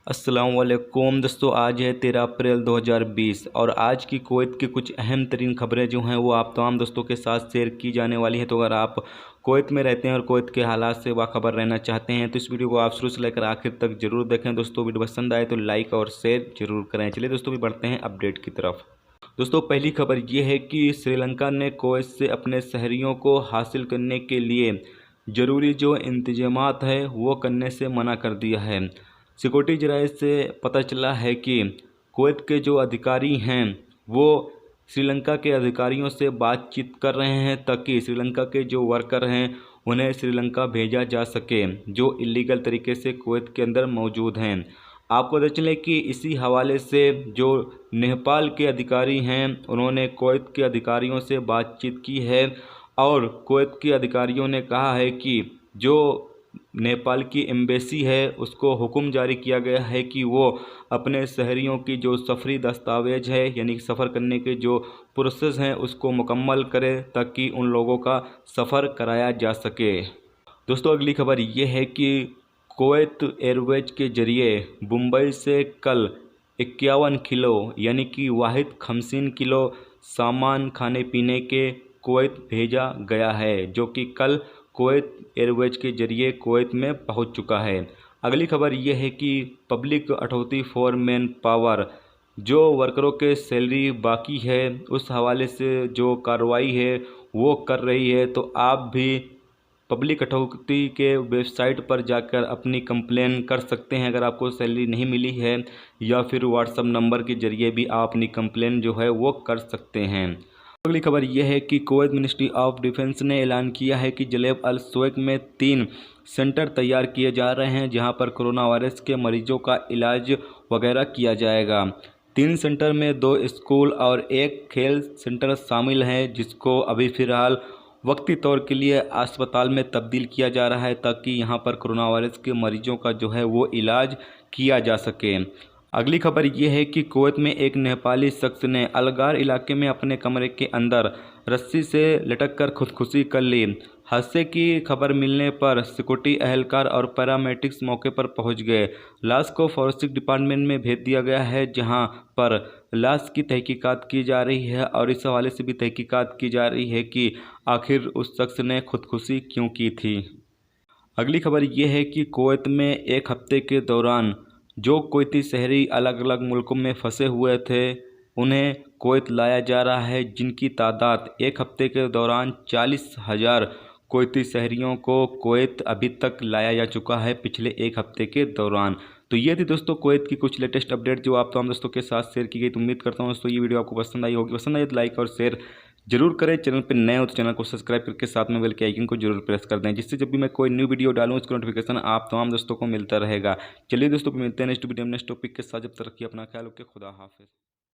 अस्सलाम वालेकुम दोस्तों, आज है 13 अप्रैल 2020 और आज की कुवैत की कुछ अहम तरीन खबरें जो हैं वो आप तमाम दोस्तों के साथ शेयर की जाने वाली है। तो अगर आप कुवैत में रहते हैं और कुवैत के हालात से बाखबर रहना चाहते हैं तो इस वीडियो को आप शुरू से लेकर आखिर तक जरूर देखें। दोस्तों वीडियो पसंद आए तो लाइक और शेयर जरूर करें। चलिए दोस्तों भी बढ़ते हैं अपडेट की तरफ। दोस्तों पहली खबर ये है कि श्रीलंका ने कुवैत से अपने शहरियों को हासिल करने के लिए ज़रूरी जो इंतजामात है वो करने से मना कर दिया है। सिक्योरिटी जराये से पता चला है कि कुवैत के जो अधिकारी हैं वो श्रीलंका के अधिकारियों से बातचीत कर रहे हैं ताकि श्रीलंका के जो वर्कर हैं उन्हें श्रीलंका भेजा जा सके जो इलीगल तरीके से कुवैत के अंदर मौजूद हैं। आपको पता चले कि इसी हवाले से जो नेपाल के अधिकारी हैं उन्होंने कुवैत के अधिकारियों से बातचीत की है और कुवैत के अधिकारियों ने कहा है कि जो नेपाल की एम्बेसी है उसको हुक्म जारी किया गया है कि वो अपने शहरियों की जो सफरी दस्तावेज है यानी सफ़र करने के जो प्रोसेस हैं उसको मुकम्मल करे ताकि उन लोगों का सफ़र कराया जा सके। दोस्तों अगली खबर ये है कि कुवैत एयरवेज के ज़रिए मुंबई से कल 51 किलो यानी कि वाहिद 50 किलो सामान खाने पीने के कुवैत भेजा गया है जो कि कल कुवैत एयरवेज के ज़रिए कुवैत में पहुंच चुका है। अगली खबर यह है कि public authority for man power जो वर्करों के सैलरी बाकी है उस हवाले से जो कार्रवाई है वो कर रही है। तो आप भी पब्लिक अथॉरिटी के वेबसाइट पर जाकर अपनी कंप्लेन कर सकते हैं अगर आपको सैलरी नहीं मिली है, या फिर व्हाट्सएप नंबर के ज़रिए भी आप अपनी कंप्लेन जो है वो कर सकते हैं। अगली खबर यह है कि कुवैत मिनिस्ट्री ऑफ डिफेंस ने ऐलान किया है कि जलेब अल सुवैक में 3 सेंटर तैयार किए जा रहे हैं जहां पर कोरोना वायरस के मरीजों का इलाज वगैरह किया जाएगा। 3 सेंटर में 2 स्कूल और 1 खेल सेंटर शामिल हैं जिसको अभी फ़िलहाल वक्ती तौर के लिए अस्पताल में तब्दील किया जा रहा है ताकि यहां पर कोरोना वायरस के मरीजों का जो है वो इलाज किया जा सके। अगली खबर यह है कि कुवैत में एक नेपाली शख्स ने अलगार इलाके में अपने कमरे के अंदर रस्सी से लटककर खुदकुशी कर ली। हादसे की खबर मिलने पर सिक्योरिटी एहलकार और पैरामेडिक्स मौके पर पहुंच गए। लाश को फॉरेंसिक डिपार्टमेंट में भेज दिया गया है जहां पर लाश की तहकीकात की जा रही है और इस हवाले से भी तहकीकात की जा रही है कि आखिर उस शख्स ने खुदकुशी क्यों की थी। अगली खबर यह है कि कुवैत में एक हफ्ते के दौरान जो कुवैती शहरी अलग अलग मुल्कों में फंसे हुए थे उन्हें कुवैत लाया जा रहा है जिनकी तादाद एक हफ्ते के दौरान 40,000 कुवैती शहरियों को कुवैत अभी तक लाया जा चुका है पिछले एक हफ्ते के दौरान। तो ये थी दोस्तों कुवैत की कुछ लेटेस्ट अपडेट जो आप तमाम दोस्तों के साथ शेयर की गई। तो उम्मीद करता हूँ दोस्तों ये वीडियो आपको पसंद आई होगी। पसंद आई तो लाइक और शेयर जरूर करें। चैनल पर नए हो तो चैनल को सब्सक्राइब करके साथ में बेल के आइकन को जरूर प्रेस कर दें जिससे जब भी मैं कोई न्यू वीडियो डालूं उसका नोटिफिकेशन आप तमाम दोस्तों को मिलता रहेगा। चलिए दोस्तों मिलते हैं नेक्स्ट वीडियो में नेक्स्ट टॉपिक के साथ। जब तक रखिए अपना ख्याल, ओके, खुदा हाफिज़।